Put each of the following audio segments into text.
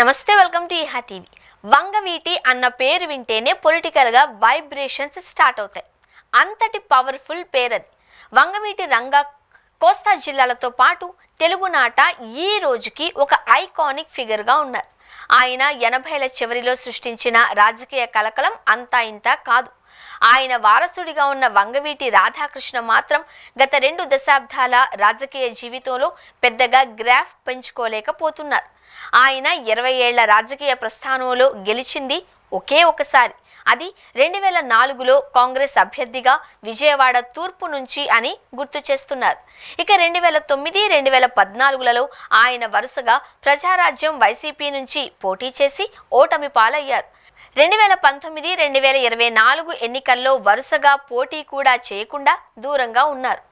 నమస్తే, welcome to ఈహా TV. Vangaveeti అన్న పేరు వింటేనే పొలిటికల్గా వైబ్రేషన్స్ స్టార్ట్ అవుతాయి. అంతటి పవర్ఫుల్ పేరది. వంగవీటి రంగా కోస్తా జిల్లాలతో పాటు తెలుగునాట ఈ రోజుకి ఒక ఐకానిక్ ఫిగర్గా ఉన్నారు. ఆయన 80ల చివరిలో సృష్టించిన రాజకీయ కలకలం అంతా ఇంత కాదు. ఆయన వారసుడిగా ఉన్న వంగవీటి రాధాకృష్ణ మాత్రం గత 2 దశాబ్దాల రాజకీయ జీవితంలో పెద్దగా గ్రాఫ్ పెంచుకోలేకపోతున్నారు. ఆయన 20 ఏళ్ల రాజకీయ ప్రస్థానంలో గెలిచింది ఒకే ఒకసారి. అది 2004లో కాంగ్రెస్ అభ్యర్థిగా విజయవాడ తూర్పు నుంచి అని గుర్తు చేస్తున్నారు. ఇక 2009, 2014లలో ఆయన వరుసగా ప్రజారాజ్యం వైసీపీ నుంచి పోటీ చేసి ఓటమి పాలయ్యారు. 2019, 2024 ఎన్నికల్లో వరుసగా పోటీ కూడా చేయకుండా దూరంగా ఉన్నారు.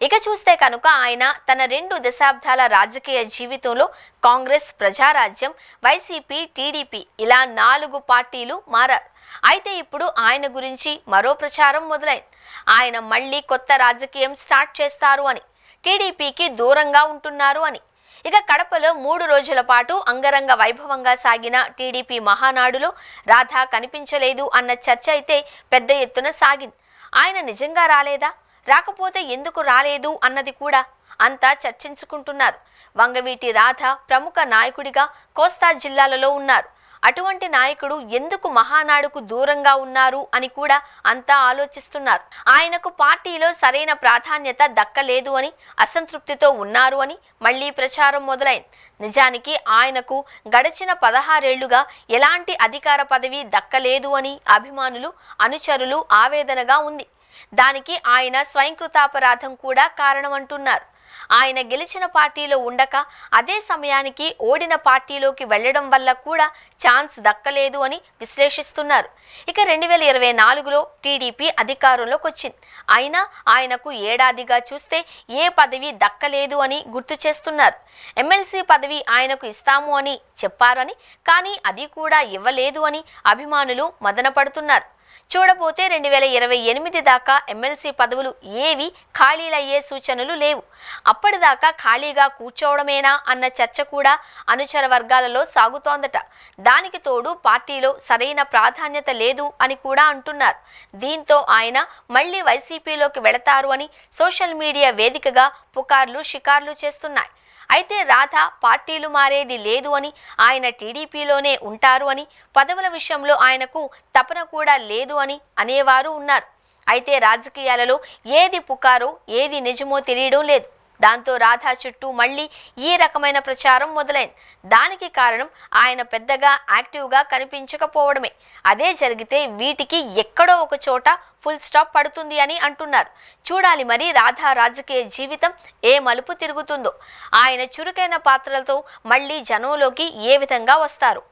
ఇక చూస్తే కనుక ఆయన తన 2 దశాబ్దాల రాజకీయ జీవితంలో కాంగ్రెస్, ప్రజారాజ్యం, వైసీపీ, టీడీపీ ఇలా 4 పార్టీలు మారారు. అయితే ఇప్పుడు ఆయన గురించి మరో ప్రచారం మొదలైంది. ఆయన మళ్ళీ కొత్త రాజకీయం స్టార్ట్ చేస్తారు అని, టీడీపీకి దూరంగా ఉంటున్నారు అని. ఇక కడపలో 3 రోజుల పాటు అంగరంగ వైభవంగా సాగిన టీడీపీ మహానాడులో రాధా కనిపించలేదు అన్న చర్చ అయితే పెద్ద ఎత్తున సాగింది. ఆయన నిజంగా రాలేదా, రాకపోతే ఎందుకు రాలేదు అన్నది కూడా అంతా చర్చించుకుంటున్నారు. వంగవీటి రాధ ప్రముఖ నాయకుడిగా కోస్తా జిల్లాలలో ఉన్నారు. అటువంటి నాయకుడు ఎందుకు మహానాడుకు దూరంగా ఉన్నారు అని కూడా అంతా ఆలోచిస్తున్నారు. ఆయనకు పార్టీలో సరైన ప్రాధాన్యత దక్కలేదు అని, అసంతృప్తితో ఉన్నారు అని మళ్లీ ప్రచారం మొదలైంది. నిజానికి ఆయనకు గడిచిన 16 ఏళ్లుగా ఎలాంటి అధికార పదవి దక్కలేదు అని అభిమానులు, అనుచరులు ఆవేదనగా ఉంది. దానికి ఆయన స్వయంకృతాపరాధం కూడా కారణమంటున్నారు. ఆయన గెలిచిన పార్టీలో ఉండక అదే సమయానికి ఓడిన పార్టీలోకి వెళ్లడం వల్ల కూడా ఛాన్స్ దక్కలేదు అని విశ్లేషిస్తున్నారు. ఇక 2024లో టీడీపీ అధికారంలోకి వచ్చింది. అయినా ఆయనకు ఏడాదిగా చూస్తే ఏ పదవి దక్కలేదు అని గుర్తు చేస్తున్నారు. ఎమ్మెల్సీ పదవి ఆయనకు ఇస్తాము అని చెప్పారని, కానీ అది కూడా ఇవ్వలేదు అని అభిమానులు మదనపడుతున్నారు. చూడబోతే 2028 దాకా ఎమ్మెల్సీ పదవులు ఏవి ఖాళీలయ్యే సూచనలు లేవు. అప్పటిదాకా ఖాళీగా కూర్చోవడమేనా అన్న చర్చ కూడా అనుచర వర్గాలలో సాగుతోందట. దానికి తోడు పార్టీలో సరైన ప్రాధాన్యత లేదు అని కూడా అంటున్నారు. దీంతో ఆయన మళ్లీ వైసీపీలోకి వెళతారు అని సోషల్ మీడియా వేదికగా పుకార్లు, షికార్లు చేస్తున్నాయి. అయితే రాధ పార్టీలు మారేది లేదు అని, ఆయన టీడీపీలోనే ఉంటారు అని, పదవుల విషయంలో ఆయనకు తపన కూడా లేదు అని అనేవారు ఉన్నారు. అయితే రాజకీయాలలో ఏది పుకారో ఏది నిజమో తెలియడం లేదు. దాంతో రాధా చుట్టూ మళ్ళీ ఈ రకమైన ప్రచారం మొదలైంది. దానికి కారణం ఆయన పెద్దగా యాక్టివ్గా కనిపించకపోవడమే. అదే జరిగితే వీటికి ఎక్కడో ఒక చోట ఫుల్ స్టాప్ పడుతుంది అని అంటున్నారు. చూడాలి మరి రాధా రాజకీయ జీవితం ఏ మలుపు తిరుగుతుందో. ఆయన చురుకైన పాత్రలతో మళ్ళీ జనంలోకి ఏ విధంగా వస్తారు.